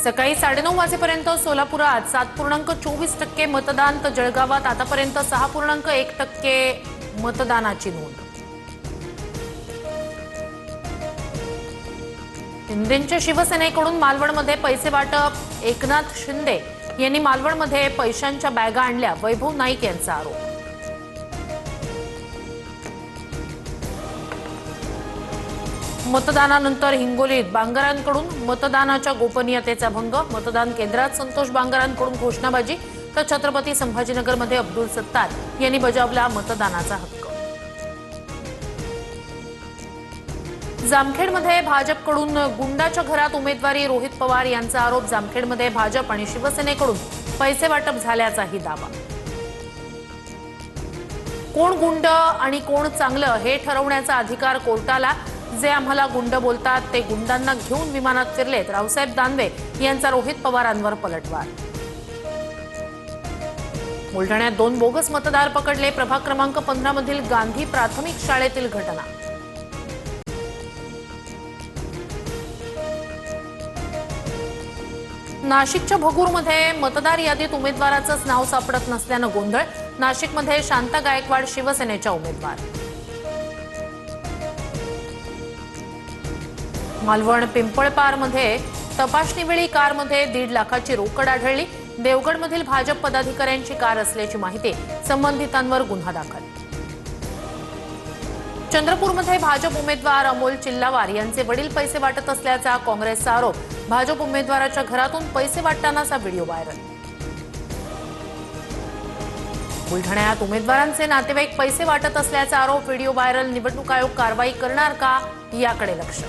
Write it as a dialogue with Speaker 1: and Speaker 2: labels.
Speaker 1: सकाळी 9:30 वाजेपर्यंत सोलापुरात 7.24% मतदान, तर जळगावात आतापर्यंत 6.1% मतदानाची नोंद. शिंदेंच्या शिवसेनेकडून मालवणमध्ये पैसे वाटप. एकनाथ शिंदे यांनी मालवणमध्ये पैशांच्या बॅगा आणल्या, वैभव नाईक यांचा आरोप. मतदानानंतर हिंगोलीत बांगरांकडून मतदानाच्या गोपनीयतेचा भंग. मतदान केंद्रात संतोष बांगरांकडून घोषणाबाजी, तर छत्रपती संभाजीनगरमध्ये अब्दुल सत्तार यांनी बजावला मतदानाचा हक्क. जामखेडमध्ये भाजपकडून गुंडाच्या घरात उमेदवारी. रोहित पवार यांचा आरोप. जामखेडमध्ये भाजप आणि शिवसेनेकडून पैसे वाटप झाल्याचाही दावा. कोण गुंड आणि कोण चांगलं हे ठरवण्याचा अधिकार कोर्टाला. जे आम्हाला गुंड बोलतात ते गुंडांना घेऊन विमानात फिरलेत. रावसाहेब दानवे यांचा रोहित पवारांवर पलटवार. बुलढाण्यात 2 बोगस मतदार पकडले. प्रभाग क्रमांक 15 मधील गांधी प्राथमिक शाळेतील घटना. नाशिकच्या भगूरमध्ये मतदार यादीत उमेदवाराचंच नाव सापडत नसल्यानं गोंधळ. नाशिकमध्ये शांता गायकवाड शिवसेनेच्या उमेदवार. मालवण पिंपळपारमध्ये तपासणीवेळी कारमध्ये 1.5 लाखाची रोकड आढळली. देवगडमधील भाजप पदाधिकाऱ्यांची कार असल्याची माहिती. संबंधितांवर गुन्हा दाखल. चंद्रपूरमध्ये भाजप उमेदवार अमोल चिल्लावार यांचे वडील पैसे वाटत असल्याचा काँग्रेसचा आरोप. भाजप उमेदवाराच्या घरातून पैसे वाटतानाचा व्हिडिओ व्हायरल. बुलढाण्यात उमेदवारांचे नातेवाईक पैसे वाटत असल्याचा आरोप. Video viral. निवडणूक आयोग कारवाई करणार का याकडे लक्ष.